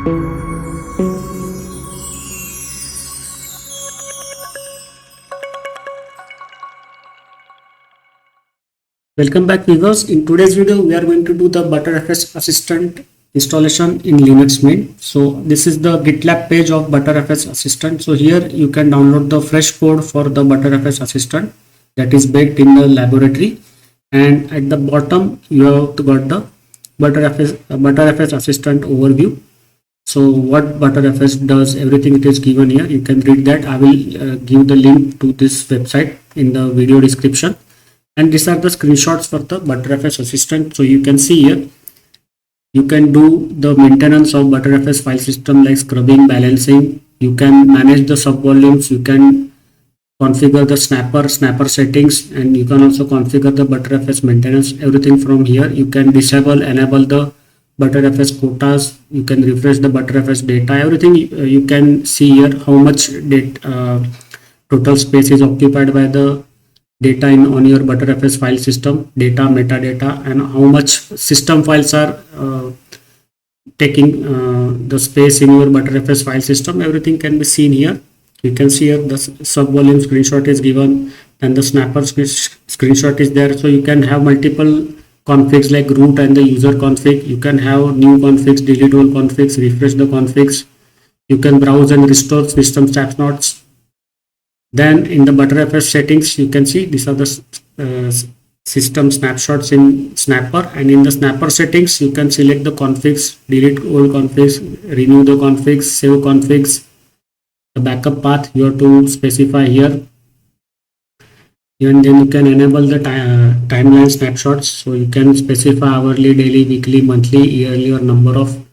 Welcome back viewers. In today's video we are going to do the BTRFS Assistant installation in Linux Mint. So this is the GitLab page of BTRFS Assistant. So here you can download the fresh code for the BTRFS Assistant that is baked in the laboratory, and at the bottom you have got the BTRFS Assistant overview. So what BTRFS does, everything it is given here. You can read that. I will give the link to this website in the video description. And these are the screenshots for the BTRFS Assistant. So you can see here, you can do the maintenance of BTRFS file system like scrubbing, balancing. You can manage the subvolumes. You can configure the snapper settings, and you can also configure the BTRFS maintenance. Everything from here. You can disable, enable the BTRFS quotas. You can refresh the BTRFS data. Everything you can see here. How much total space is occupied by the data on your BTRFS file system, data, metadata, and how much system files are taking the space in your BTRFS file system. Everything can be seen here. You can see here the sub-volume screenshot is given, and the snapper screenshot is there. So you can have multiple configs like root and the user config. You can have new configs, delete all configs, refresh the configs. You can browse and restore system snapshots. Then in the BTRFS settings, you can see these are the system snapshots in Snapper, and in the Snapper settings you can select the configs, delete old configs, renew the configs, save configs. The backup path you have to specify here, and then you can enable the timeline snapshots. So you can specify hourly, daily, weekly, monthly, yearly, or number of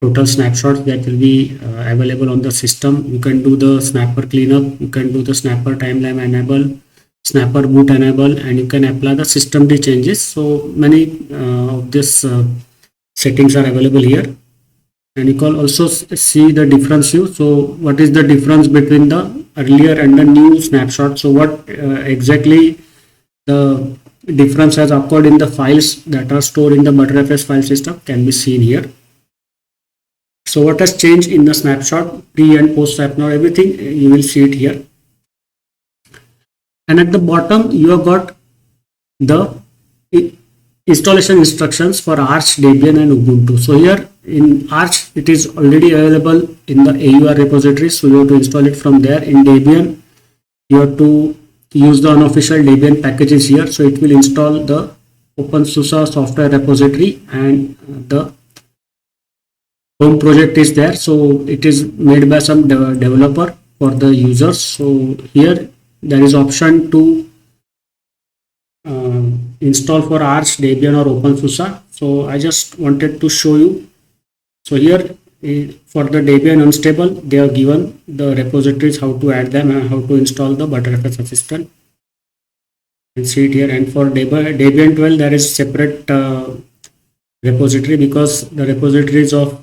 total snapshots that will be available on the system. You can do the snapper cleanup, you can do the snapper timeline enable, snapper boot enable, and you can apply the systemd changes. So many of these settings are available here, and you can also see the difference view. So what is the difference between the earlier and the new snapshot? So what exactly the difference has occurred in the files that are stored in the BTRFS file system can be seen here. So what has changed in the snapshot, pre and post snapshot, everything you will see it here. And at the bottom you have got the installation instructions for Arch, Debian, and Ubuntu. So here in Arch it is already available in the AUR repository, so you have to install it from there. In Debian you have to use the unofficial Debian packages here, so it will install the OpenSUSE software repository, and the home project is there, so it is made by some developer for the users. So here there is option to install for Arch, Debian, or OpenSUSE. So I just wanted to show you. So here for the Debian unstable, they are given the repositories, how to add them and how to install the BTRFS Assistant. You can see it here. And for Debian 12 there is separate repository, because the repositories of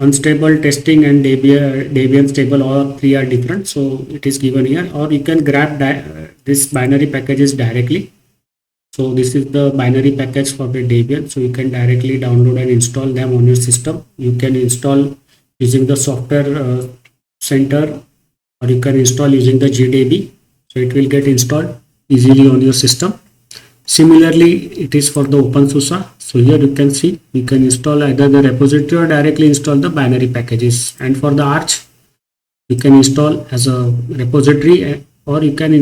unstable, testing, and Debian stable, all three are different. So it is given here, or you can grab this binary packages directly. So this is the binary package for the Debian, so you can directly download and install them on your system. You can install using the software center, or you can install using the GDB, so it will get installed easily on your system. Similarly, it is for the OpenSUSE. So here you can see you can install either the repository or directly install the binary packages. And for the Arch, you can install as a repository, or you can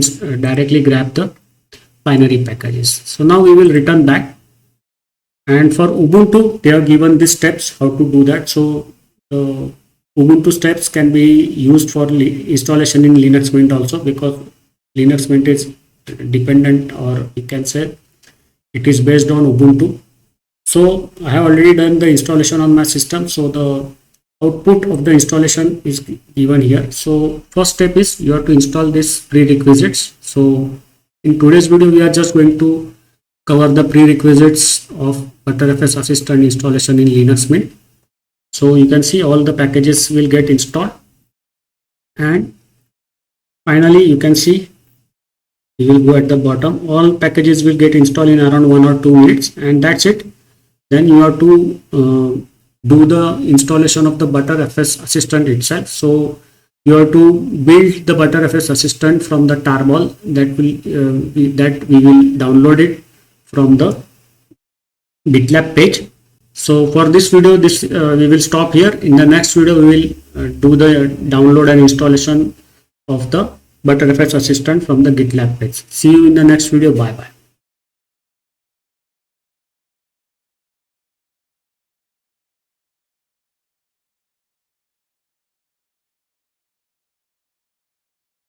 directly grab the binary packages. So now we will return back, and for Ubuntu they have given these steps how to do that. So Ubuntu steps can be used for installation in Linux Mint also, because Linux Mint is dependent, or you can say it is based on Ubuntu. So I have already done the installation on my system, so the output of the installation is given here. So first step is you have to install this prerequisites. So in today's video we are just going to cover the prerequisites of BTRFS Assistant installation in Linux Mint. So you can see all the packages will get installed, and finally you can see you will go at the bottom, all packages will get installed in around 1 or 2 minutes, and that's it. Then you have to do the installation of the BTRFS assistant itself. So you have to build the BTRFS assistant from the tarball that we will download it from the GitLab page. So for this video, we will stop here. In the next video, we will do the download and installation of the BTRFS assistant from the GitLab page. See you in the next video. Bye bye.